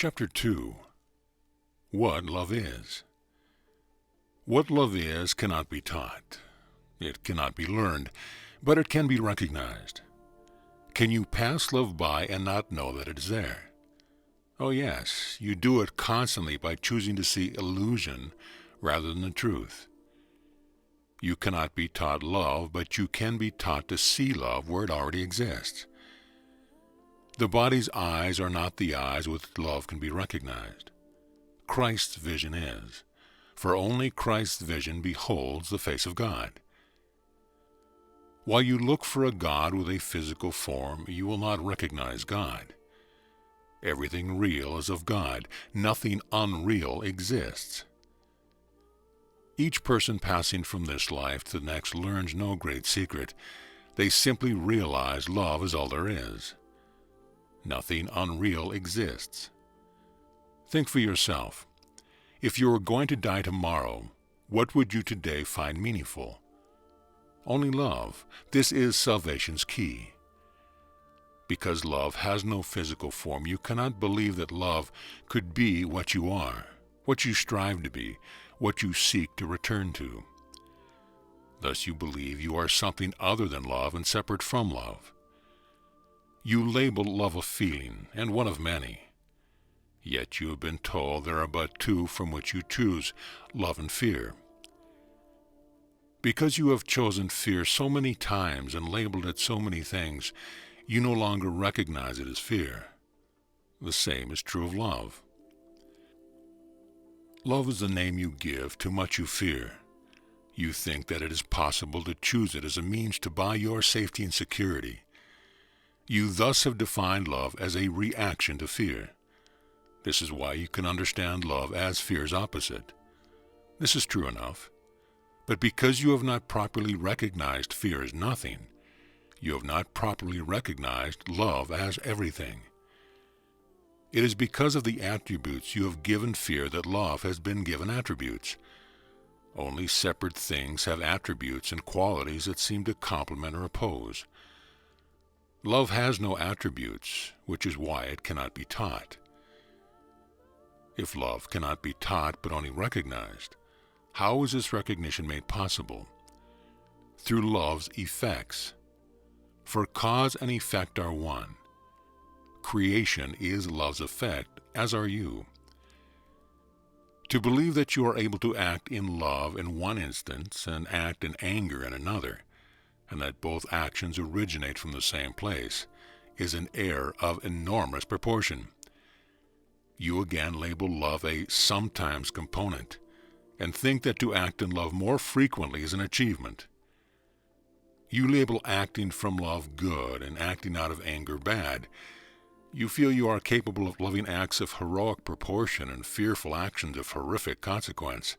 Chapter 2. What Love Is. What love is cannot be taught. It cannot be learned, but it can be recognized. Can you pass love by and not know that it is there? Oh yes, you do it constantly by choosing to see illusion rather than the truth. You cannot be taught love, but you can be taught to see love where it already exists. The body's eyes are not the eyes with which love can be recognized. Christ's vision is, for only Christ's vision beholds the face of God. While you look for a God with a physical form, you will not recognize God. Everything real is of God. Nothing unreal exists. Each person passing from this life to the next learns no great secret. They simply realize love is all there is. Nothing unreal exists. Think for yourself. If you were going to die tomorrow, what would you today find meaningful? Only love. This is salvation's key. Because love has no physical form, you cannot believe that love could be what you are, what you strive to be, what you seek to return to. Thus you believe you are something other than love and separate from love. You label love a feeling, and one of many. Yet you have been told there are but two from which you choose, love and fear. Because you have chosen fear so many times and labeled it so many things, you no longer recognize it as fear. The same is true of love. Love is the name you give to much you fear. You think that it is possible to choose it as a means to buy your safety and security. You thus have defined love as a reaction to fear. This is why you can understand love as fear's opposite. This is true enough. But because you have not properly recognized fear as nothing, you have not properly recognized love as everything. It is because of the attributes you have given fear that love has been given attributes. Only separate things have attributes and qualities that seem to complement or oppose. Love has no attributes, which is why it cannot be taught. If love cannot be taught but only recognized, how is this recognition made possible? Through love's effects. For cause and effect are one. Creation is love's effect, as are you. To believe that you are able to act in love in one instance and act in anger in another, and that both actions originate from the same place, is an error of enormous proportion. You again label love a sometimes component, and think that to act in love more frequently is an achievement. You label acting from love good and acting out of anger bad. You feel you are capable of loving acts of heroic proportion and fearful actions of horrific consequence,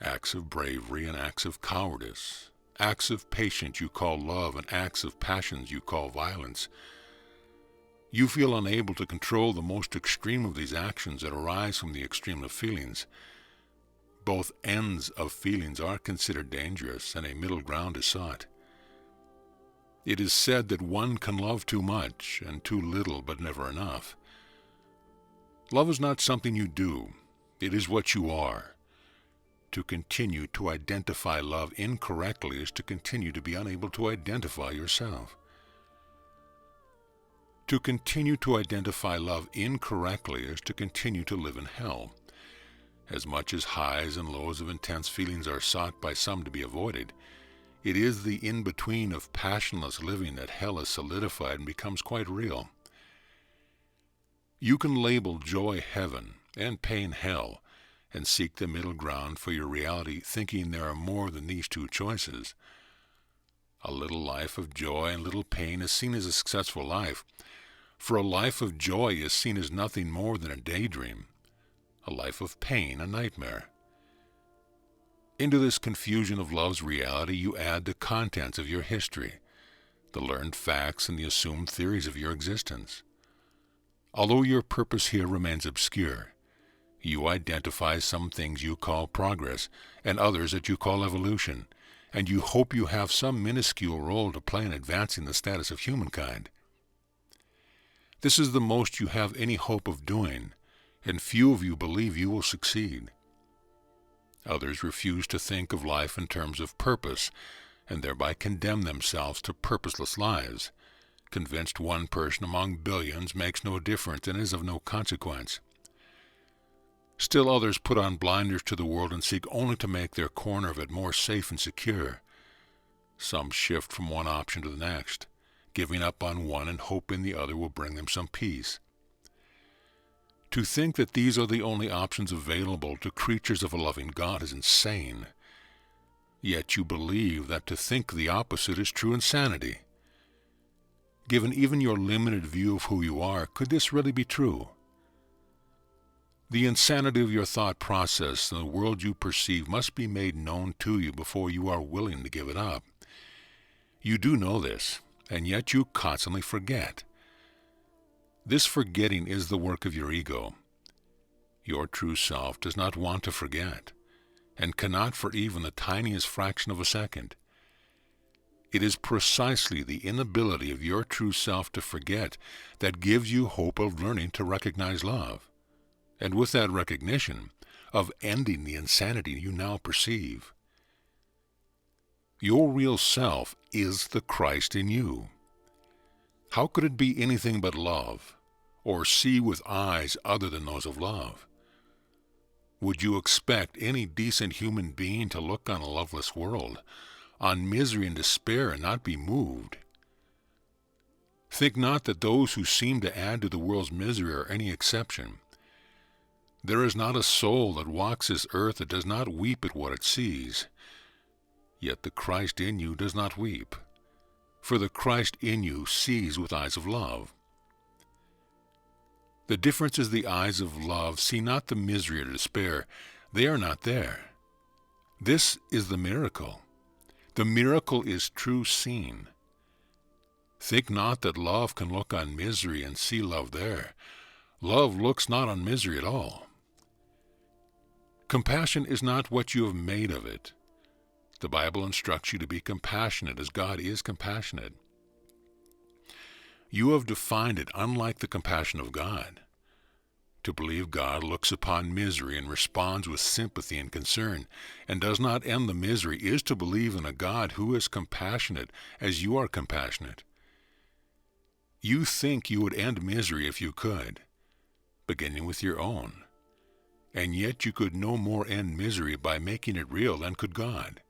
acts of bravery and acts of cowardice, acts of patience you call love and acts of passions you call violence. You feel unable to control the most extreme of these actions that arise from the extreme of feelings. Both ends of feelings are considered dangerous, and a middle ground is sought. It is said that one can love too much and too little, but never enough. Love is not something you do. It is what you are. To continue to identify love incorrectly is to continue to be unable to identify yourself. To continue to identify love incorrectly is to continue to live in hell. As much as highs and lows of intense feelings are sought by some to be avoided, it is the in-between of passionless living that hell is solidified and becomes quite real. You can label joy heaven and pain hell, and seek the middle ground for your reality, thinking there are more than these two choices. A little life of joy and little pain is seen as a successful life, for a life of joy is seen as nothing more than a daydream, a life of pain a nightmare. Into this confusion of love's reality you add the contents of your history, the learned facts and the assumed theories of your existence. Although your purpose here remains obscure, you identify some things you call progress and others that you call evolution, and you hope you have some minuscule role to play in advancing the status of humankind. This is the most you have any hope of doing, and few of you believe you will succeed. Others refuse to think of life in terms of purpose, and thereby condemn themselves to purposeless lives, convinced one person among billions makes no difference and is of no consequence. Still others put on blinders to the world and seek only to make their corner of it more safe and secure. Some shift from one option to the next, giving up on one and hoping the other will bring them some peace. To think that these are the only options available to creatures of a loving God is insane. Yet you believe that to think the opposite is true insanity. Given even your limited view of who you are, could this really be true? The insanity of your thought process and the world you perceive must be made known to you before you are willing to give it up. You do know this, and yet you constantly forget. This forgetting is the work of your ego. Your true self does not want to forget, and cannot for even the tiniest fraction of a second. It is precisely the inability of your true self to forget that gives you hope of learning to recognize love, and with that recognition, of ending the insanity you now perceive. Your real self is the Christ in you. How could it be anything but love, or see with eyes other than those of love? Would you expect any decent human being to look on a loveless world, on misery and despair, and not be moved? Think not that those who seem to add to the world's misery are any exception. There is not a soul that walks this earth that does not weep at what it sees. Yet the Christ in you does not weep, for the Christ in you sees with eyes of love. The difference is the eyes of love see not the misery or despair. They are not there. This is the miracle. The miracle is true seeing. Think not that love can look on misery and see love there. Love looks not on misery at all. Compassion is not what you have made of it. The Bible instructs you to be compassionate as God is compassionate. You have defined it unlike the compassion of God. To believe God looks upon misery and responds with sympathy and concern, and does not end the misery, is to believe in a God who is compassionate as you are compassionate. You think you would end misery if you could, beginning with your own, and yet you could no more end misery by making it real than could God.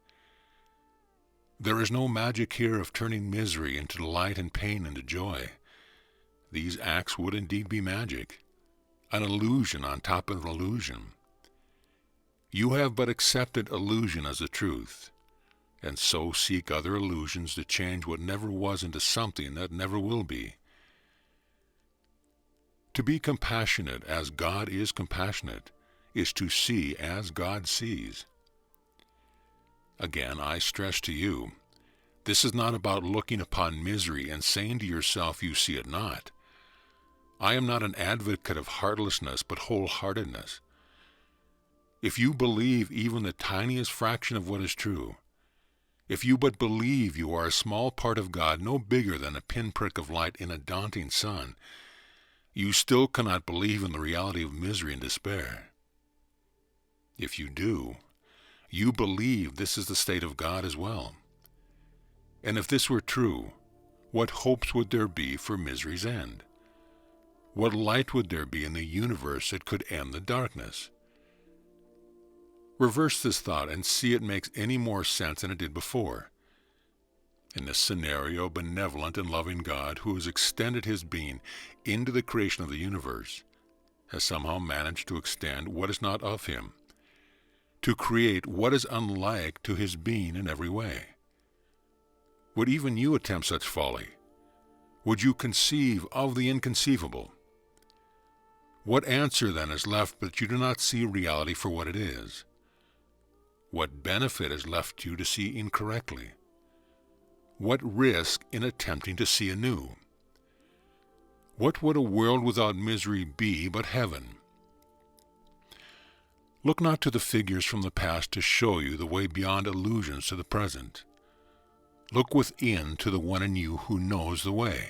There is no magic here of turning misery into delight and pain into joy. These acts would indeed be magic, an illusion on top of an illusion. You have but accepted illusion as the truth, and so seek other illusions to change what never was into something that never will be. To be compassionate as God is compassionate is to see as God sees. Again, I stress to you, this is not about looking upon misery and saying to yourself you see it not. I am not an advocate of heartlessness, but wholeheartedness. If you believe even the tiniest fraction of what is true, if you but believe you are a small part of God, no bigger than a pinprick of light in a daunting sun, you still cannot believe in the reality of misery and despair. If you do, you believe this is the state of God as well. And if this were true, what hopes would there be for misery's end? What light would there be in the universe that could end the darkness? Reverse this thought and see it makes any more sense than it did before. In this scenario, benevolent and loving God, who has extended his being into the creation of the universe, has somehow managed to extend what is not of him, to create what is unlike to his being in every way. Would even you attempt such folly? Would you conceive of the inconceivable? What answer then is left but you do not see reality for what it is? What benefit is left you to see incorrectly? What risk in attempting to see anew? What would a world without misery be but heaven? Look not to the figures from the past to show you the way beyond illusions to the present. Look within to the one in you who knows the way.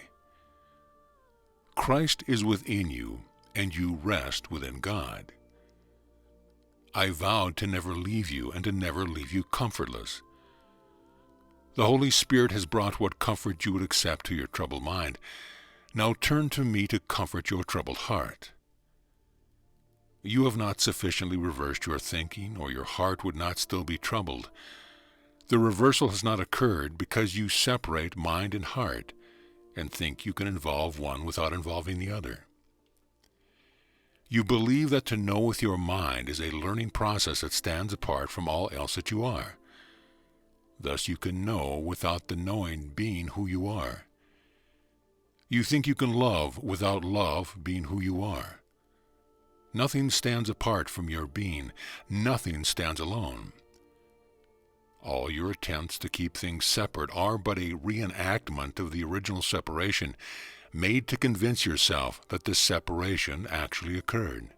Christ is within you, and you rest within God. I vowed to never leave you and to never leave you comfortless. The Holy Spirit has brought what comfort you would accept to your troubled mind. Now turn to me to comfort your troubled heart. You have not sufficiently reversed your thinking, or your heart would not still be troubled. The reversal has not occurred because you separate mind and heart and think you can involve one without involving the other. You believe that to know with your mind is a learning process that stands apart from all else that you are. Thus you can know without the knowing being who you are. You think you can love without love being who you are. Nothing stands apart from your being. Nothing stands alone. All your attempts to keep things separate are but a reenactment of the original separation, made to convince yourself that the separation actually occurred.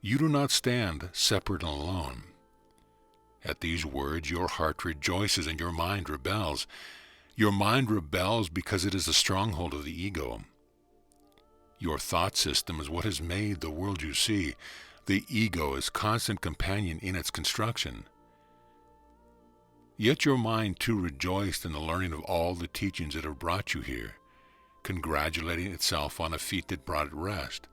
You do not stand separate and alone. At these words your heart rejoices and your mind rebels. Your mind rebels because it is the stronghold of the ego. Your thought system is what has made the world you see. The ego is constant companion in its construction. Yet your mind too rejoiced in the learning of all the teachings that have brought you here, congratulating itself on a feat that brought it rest.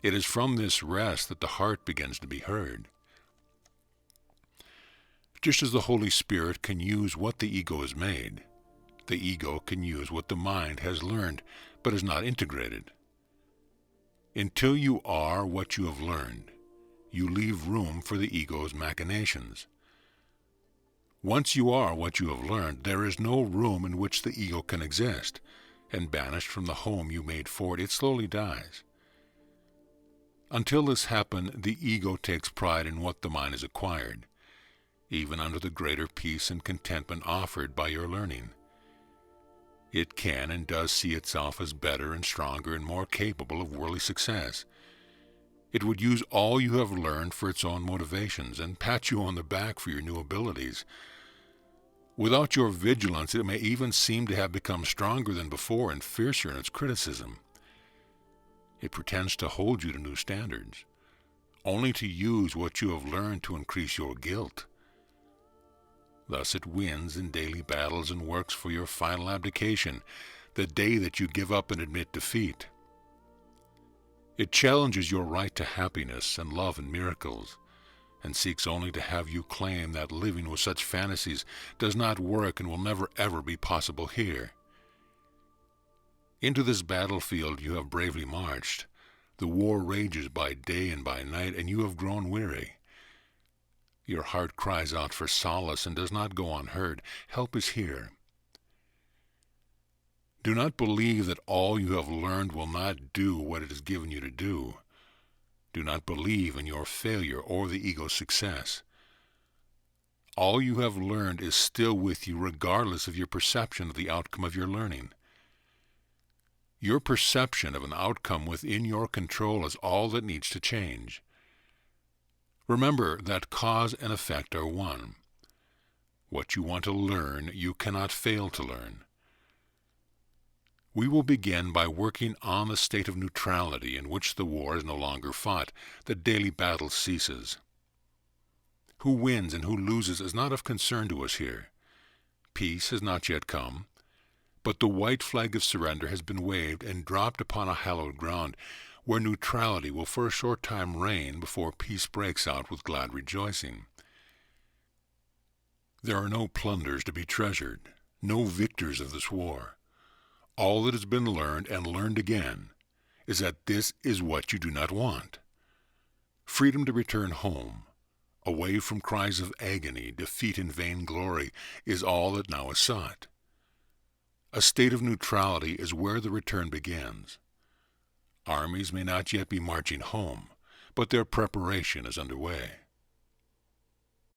It is from this rest that the heart begins to be heard. Just as the Holy Spirit can use what the ego has made, the ego can use what the mind has learned but is not integrated. Until you are what you have learned, you leave room for the ego's machinations. Once you are what you have learned, there is no room in which the ego can exist, and banished from the home you made for it, it slowly dies. Until this happen, the ego takes pride in what the mind has acquired, even under the greater peace and contentment offered by your learning. It can and does see itself as better and stronger and more capable of worldly success. It would use all you have learned for its own motivations and pat you on the back for your new abilities. Without your vigilance, it may even seem to have become stronger than before and fiercer in its criticism. It pretends to hold you to new standards, only to use what you have learned to increase your guilt. Thus it wins in daily battles and works for your final abdication, the day that you give up and admit defeat. It challenges your right to happiness and love and miracles, and seeks only to have you claim that living with such fantasies does not work and will never ever be possible here. Into this battlefield you have bravely marched. The war rages by day and by night, and you have grown weary. Your heart cries out for solace and does not go unheard. Help is here. Do not believe that all you have learned will not do what it has given you to do. Do not believe in your failure or the ego's success. All you have learned is still with you regardless of your perception of the outcome of your learning. Your perception of an outcome within your control is all that needs to change. Remember that cause and effect are one. What you want to learn, you cannot fail to learn. We will begin by working on the state of neutrality in which the war is no longer fought, the daily battle ceases. Who wins and who loses is not of concern to us here. Peace has not yet come, but the white flag of surrender has been waved and dropped upon a hallowed ground, where neutrality will for a short time reign before peace breaks out with glad rejoicing. There are no plunders to be treasured, no victors of this war. All that has been learned and learned again is that this is what you do not want. Freedom to return home, away from cries of agony, defeat and vainglory, is all that now is sought. A state of neutrality is where the return begins. Armies may not yet be marching home, but their preparation is underway.